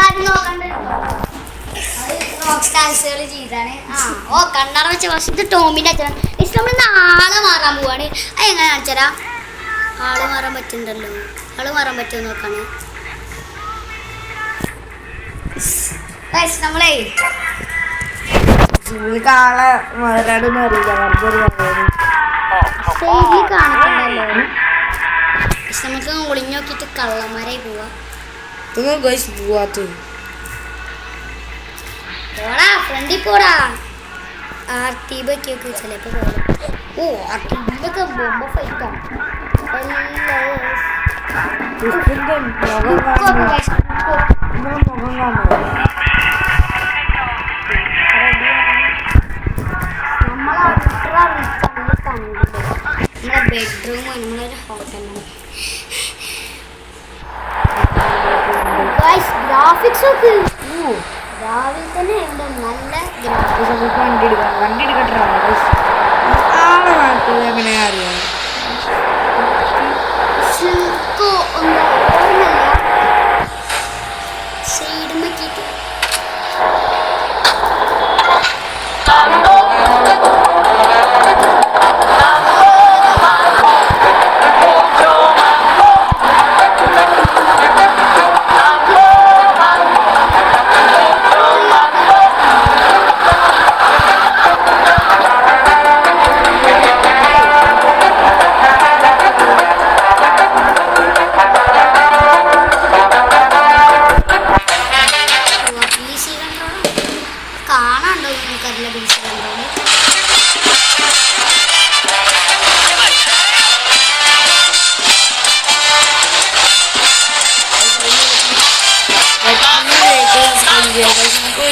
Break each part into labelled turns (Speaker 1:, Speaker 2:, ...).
Speaker 1: നമ്മളാരും നോക്കണ്ട റോക്ക് സ്റ്റാർസുകൾ ചെയ്താണ്. ഓ കണ്ണട വെച്ച പക്ഷെ ഇത് ടോമിൻ്റെ അച്ഛനാണ്. നമ്മൾ നാളെ മാറാൻ പോവാണ്. അത് എങ്ങനെ കാണിച്ചാ ആള് മാറാൻ പറ്റുന്നുണ്ടല്ലോ. ആള് മാറാൻ പറ്റുമോ നോക്കാണ്. നമ്മളെ
Speaker 2: ആളെ മാറാനൊന്നും അറിയില്ല.
Speaker 1: കാണിക്കണ്ടല്ലോ. നമുക്ക് ഒളിഞ്ഞു നോക്കിയിട്ട് കള്ളന്മാരായി പോവാ.
Speaker 2: പോവാത്ത
Speaker 1: പോടാ ഫ്രണ്ടിൽ പോടാ. ആർട്ടിബൊക്കെ ചിലപ്പോ പോകാം. ഓ ആർട്ടിബൊക്കെ ബോംബ ഫൈറ്റാ. നമ്മളെ ബെഡ്റൂം നമ്മളൊരു ഹോട്ടലാണ്. ഗ്രാഫിക്സ് ഒക്കെ രാവിലെ തന്നെ ഉണ്ട്. നല്ല ഗ്രാഫിക്സ്.
Speaker 2: വണ്ടി എടുക്കട്ടെ. എങ്ങനെയാ അറിയാം
Speaker 1: സൈഡ് നോക്കിയിട്ട്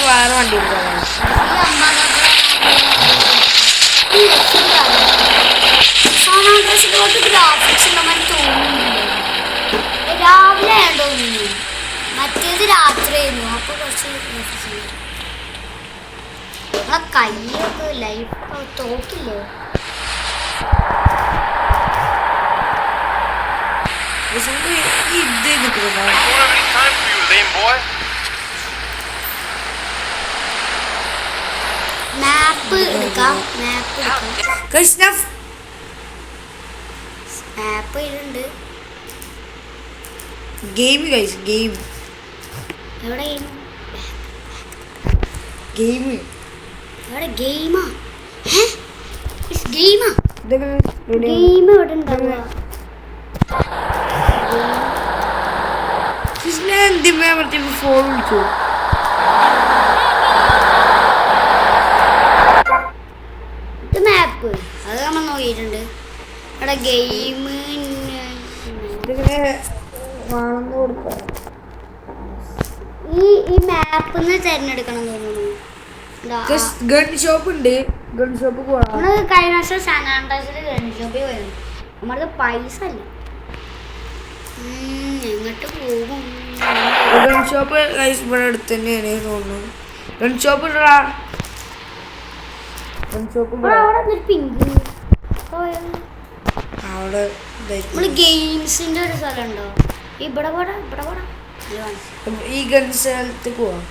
Speaker 2: വേറെ വണ്ടി
Speaker 1: രാവിലെ ആയതുകൊണ്ട് മറ്റേത് രാത്രിയായിരുന്നു. അപ്പൊ കുറച്ച് നമ്മളെ കയ്യൊക്കെ ലൈഫ് തോക്കില്ലേ. മാപ്പ് എടുക്കാം. മാപ്പ് ഇടുണ്ട്.
Speaker 2: ഗെയിം ഗെയിം
Speaker 1: എവിടെ
Speaker 2: ഗെയിം
Speaker 1: എവിടെ ഗെയിമാ? ഗെയിമാ ഗെയിം എവിടെ ഉണ്ടാവുക?
Speaker 2: ഫോൺ വിളിച്ചു.
Speaker 1: ഇത് മാപ്പ് അത് നമ്മൾ നോക്കിയിട്ടുണ്ട്. ഇവിടെ ഗെയിം ഈ മാപ്പിന്ന് തിരഞ്ഞെടുക്കണം തോന്നുന്നു.
Speaker 2: ഗൺ ഷോപ്പ് ഉണ്ട്. ഗൺ ഷോപ്പ്
Speaker 1: നമ്മള് കഴിഞ്ഞ വർഷം സാനാൻഡ്രസിൽ ഗൺ ഷോപ്പിൽ പോയിരുന്നു. നമ്മളത് പൈസ അല്ല. എങ്ങോട്ട് പോകും?
Speaker 2: ഗൺ ഷോപ്പ് ഇവിടെ അടുത്ത് തന്നെയാണ് തോന്നുന്നു. ഗൺ ഷോപ്പ് അവിടെ
Speaker 1: നമ്മള് ഗെയിംസിന്റെ ഒരു സ്ഥലം ഉണ്ടോ? ഇവിടെ പോടാ.
Speaker 2: ഈ ഗൺ സ്ഥലത്ത് പോവാം.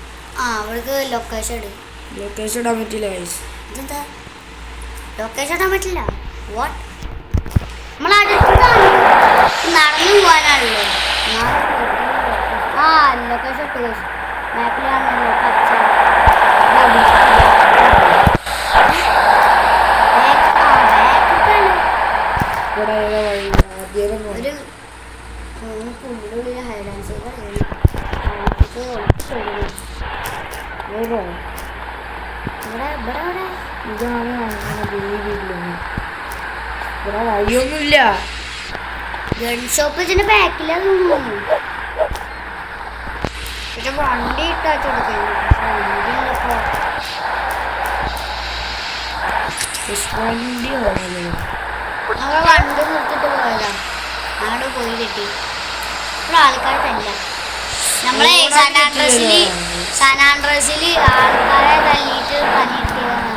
Speaker 1: അവിടേക്ക് ലൊക്കേഷൻ
Speaker 2: ഇടാൻ പറ്റില്ല.
Speaker 1: ഇതെന്താ ലൊക്കേഷൻ ഇടാൻ പറ്റില്ല? വാട്ട്? നമ്മളടുത്താണ് നടന്നു പോകാനാണല്ലോ. ലൊക്കേഷൻ ഇട്ട് മാപ്പിലാണല്ലോ പച്ച. ഒരു ഹൈഡാൻസ്
Speaker 2: ഇവിടെ വഴിയൊന്നുമില്ല.
Speaker 1: ഗൺ ഷോപ്പ് ഇതിന്റെ ബാക്കിലാണ് തോന്നുന്നു. പക്ഷെ വണ്ടി ഇട്ടാച്ചെടുക്കാൻ ഞങ്ങൾ വണ്ടി നിർത്തിട്ട് പോയതാ. അങ്ങോട്ട് പോയി കിട്ടി. ഇവിടെ ആൾക്കാരല്ല. നമ്മളെ സാനാൻഡ്രസിൽ ആൾക്കാരെ തല്ലിയിട്ട് പണിയെടുത്തതാണ്.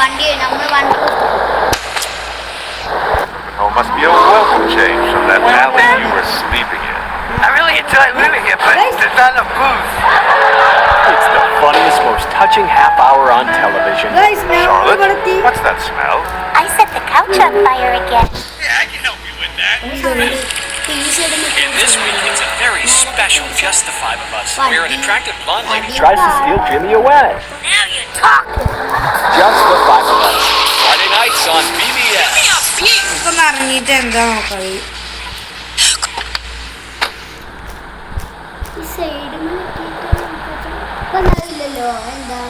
Speaker 1: വണ്ടി നമ്മൾ വണ്ടി
Speaker 3: Oh, must be a welcome change from that alley you were sleeping in. I really enjoy living here, but there's not enough booze.
Speaker 4: It's the funniest, most touching half hour on television.
Speaker 2: Guys,
Speaker 3: Charlotte,
Speaker 2: Charlotte,
Speaker 3: what's that smell?
Speaker 5: I set the couch on fire again.
Speaker 3: Yeah, I can help you with that.
Speaker 4: In this week, it's a very special Just the Five of Us, where an attractive blonde lady tries to steal Jimmy away.
Speaker 5: Now you're talking.
Speaker 4: Just the Five of Us. Friday nights on PBS.
Speaker 2: ഇപ്പം ഇറങ്ങിയിട്ട് എന്താ നോക്കായി
Speaker 1: ഈ സൈഡിൽ ഇല്ലല്ലോ എന്താ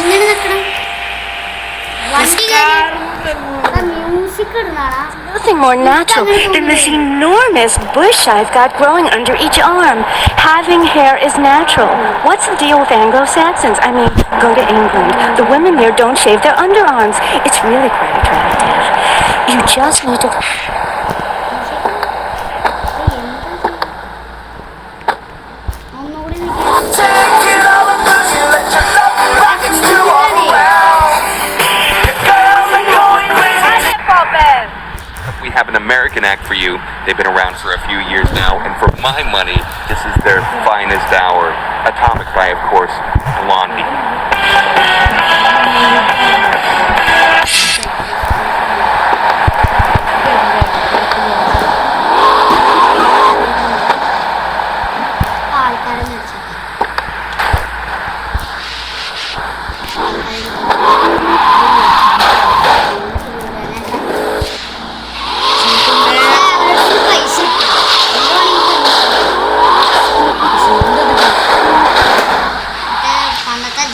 Speaker 1: ഇങ്ങനെ നിൽക്കണം വണ്ടി music ഇടുന്നാണാ
Speaker 5: Nothing more natural than this enormous bush I've got growing under each arm. Having hair is natural. What's the deal with Anglo-Saxons? I mean, go to England. The women there don't shave their underarms. It's really quite attractive. You just need to...
Speaker 6: We have an American act for you. They've been around for a few years now, and for my money, this is their finest hour. Atomic by, of course, Blondie.
Speaker 1: ആൾക്കാരെ വിളിച്ചു പൈസ പണ്ടത്തെ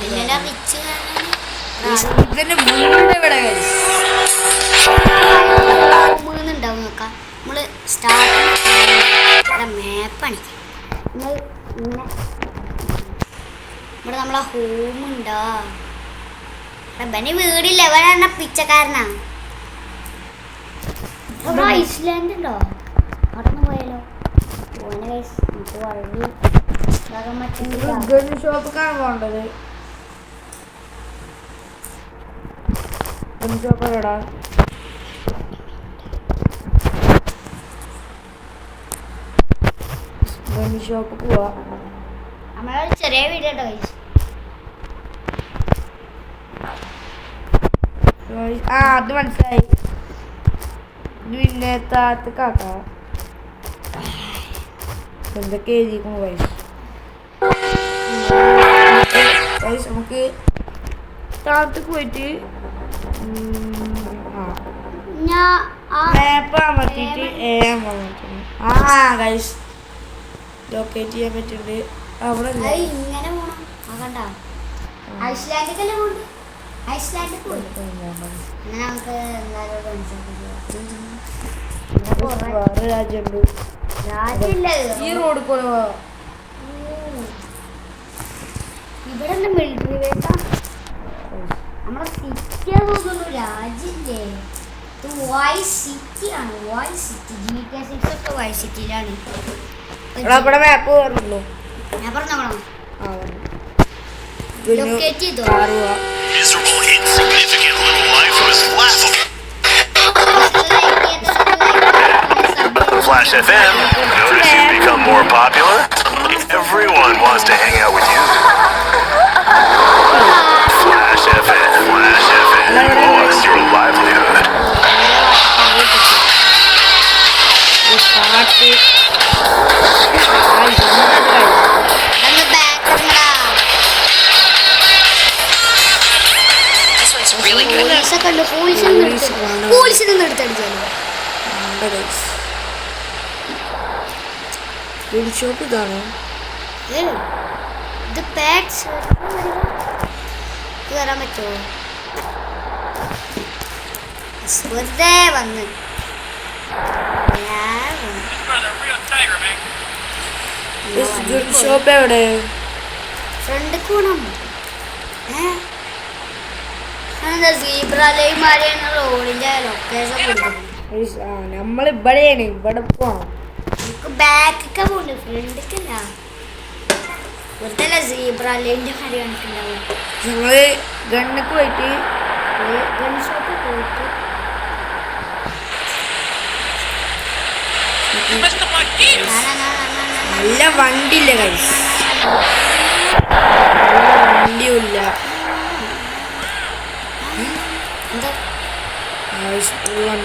Speaker 1: ഇതിന്റെ rich
Speaker 2: ഇതിന്റെ വീട് ഇവിടെ
Speaker 1: മൂന്നുണ്ടാവും നോക്കാം നമ്മള് സ്റ്റാർട്ട് മാപ്പാണ് നമ്മൾ ഇങ്ങനെ ഇവിടെ നമ്മളെ ഹോം ഉണ്ടോ ബനി വീടില്ല ഇവരെണ്ണ പിച്ചക്കാരനാ ഇവിടെ ഐസ്ലാൻഡ് ഉണ്ടോ അവിടെ നിന്ന് പോയാലോ പോവാനെ കൈസ് നമുക്ക് വഴി ഇതാകാൻ പറ്റുന്നില്ല
Speaker 2: ഗൺ ഷോപ്പിക്കാണ് പോകേണ്ടത് ഗൺ ഷോപ്പ് എവിടാ ഗൺ ഷോപ്പ് പോവാ
Speaker 1: നമ്മളൊരു ചെറിയ വീഡിയോ ഉണ്ടോ കൈസ്
Speaker 2: ആ അത് മനസ്സിലായി ഇത് പിന്നെ താത്തക്കാക്ക എന്തൊക്കെ എഴുതിയിരിക്കുന്നു വയസ്സ് നമുക്ക് താഴത്തേക്ക് പോയിട്ട്
Speaker 1: ഞാൻ
Speaker 2: മാപ്പ് അമർത്തിയിട്ട് ആ ഗൈസ് ലൊക്കേറ്റ് ചെയ്യാൻ പറ്റുന്നുണ്ട് അവിടെ
Speaker 1: അത് ഇങ്ങനെ പോണം ആ കണ്ട ഐസ്ലാൻഡിക്കല്ലേ പോണ്ട് ഐസ്ലാൻഡിൽ പോയി അങ്ങനെ നമുക്ക്
Speaker 2: വേറെ രാജ്യമുണ്ട്
Speaker 1: രാജ്യമില്ല
Speaker 2: ഈ റോഡ് കൂടെ പോവാ
Speaker 1: ഇവിടെ മിലിറ്ററി വേട്ട നമ്മളെ സിറ്റിയാ തോന്നുന്നു രാജ്യമില്ലേ ഇത് വൈസ് സിറ്റി ആണ് വൈസ് സിറ്റി GTA 6 ഒക്കെ വൈസ് സിറ്റിയിലാണ്
Speaker 2: ഇവിടെ മാപ്പ് പറഞ്ഞല്ലോ
Speaker 1: ഞാൻ പറഞ്ഞോളാം
Speaker 2: ആ
Speaker 1: ലൊക്കേറ്റ് ചെയ്തോ
Speaker 7: Miserable, insignificant little life was laughable. Flash FM, notice you've become more popular? Everyone wants to hang out with you. Flash FM, what's your livelihood?
Speaker 1: പോലീസൊക്കെ ഉണ്ട് പോലീസിൽ നിന്ന് എടുത്തടിച്ചാലോ
Speaker 2: ഷോപ്പ് ഇതാണോ
Speaker 1: ഇത് പാഡ്സ് കയറാൻ പറ്റുമോ വെറുതെ വന്ന്
Speaker 2: ഗൺ ഷോപ്പ് എവിടെ?
Speaker 1: ഫ്രണ്ട് കൂണം സീബ്ര ലൈൻ മാറിയാണ് റോഡിന്റെ ലൊക്കേഷൻ കൊടുക്കുന്നത്.
Speaker 2: നമ്മൾ ഇവിടെയാണ്, ഇവിടെ പോണം.
Speaker 1: നമുക്ക് ബാക്കൊക്കെ പോണ്ട്, ഫ്രണ്ടിക്കല്ല. ഇവിടുത്തെ സീബ്ര ലൈൻ്റെ കാര്യം കണ്ടിട്ടുണ്ടാവും.
Speaker 2: ഞങ്ങള് ഗണ്ണക്ക് പോയിട്ട്
Speaker 1: ഗൺ ഷോപ്പിൽ പോയിട്ട്
Speaker 2: നല്ല വണ്ടിയില്ല കൈസ്, വണ്ടിയുമില്ല.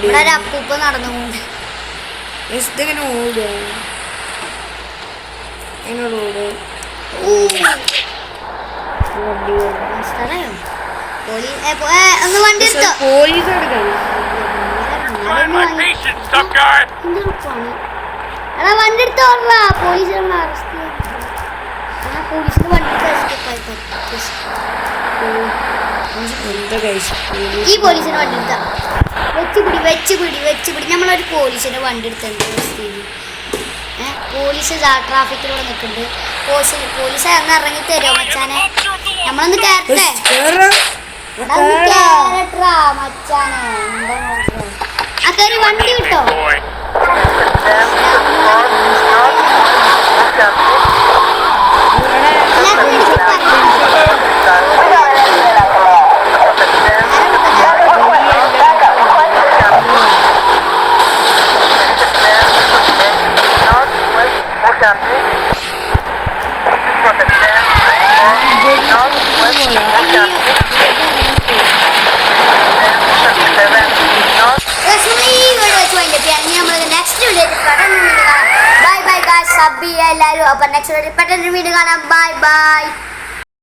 Speaker 1: ഇവിടെ ഒരു അപ്പൂപ്പ നടന്നുകൊണ്ട്
Speaker 2: ഇതെങ്ങനെ ഓടുക? എങ്ങനെ റോഡ് വണ്ടി
Speaker 1: സ്ഥലയോ ഒന്ന് വണ്ടി എടുത്തോ.
Speaker 2: പോലീസ് എടുക്കാം.
Speaker 3: Patience, tough guy.
Speaker 1: എടാ വണ്ടി എടുത്തോ. പോലീസ് അറസ്റ്റ് ചെയ്യാൻ പോലീസിന് വണ്ടി
Speaker 2: എന്താ കഴിച്ചു?
Speaker 1: ഈ പോലീസിന് വണ്ടി എടുത്താ വെച്ച് പിടി നമ്മളൊരു പോലീസിന്റെ വണ്ടി എടുത്തുണ്ട്. പോലീസ് ട്രാഫിക്കിലൂടെ നിൽക്കുന്നുണ്ട്. പോലീസ് അങ്ങ് ഇറങ്ങി തരുമോ മച്ചാനെ? നമ്മളൊന്ന് കേറട്ടെ മച്ചാനെ. ആ കയറി വണ്ടി കിട്ടോ?
Speaker 3: Boy.
Speaker 1: Bye bye guys, sub ചെയ്യാം എല്ലാവരും. അപ്പം നെക്സ്റ്റ് വീഡിയോ പെട്ടെന്ന് വീണ്ടും കാണാം. Bye bye.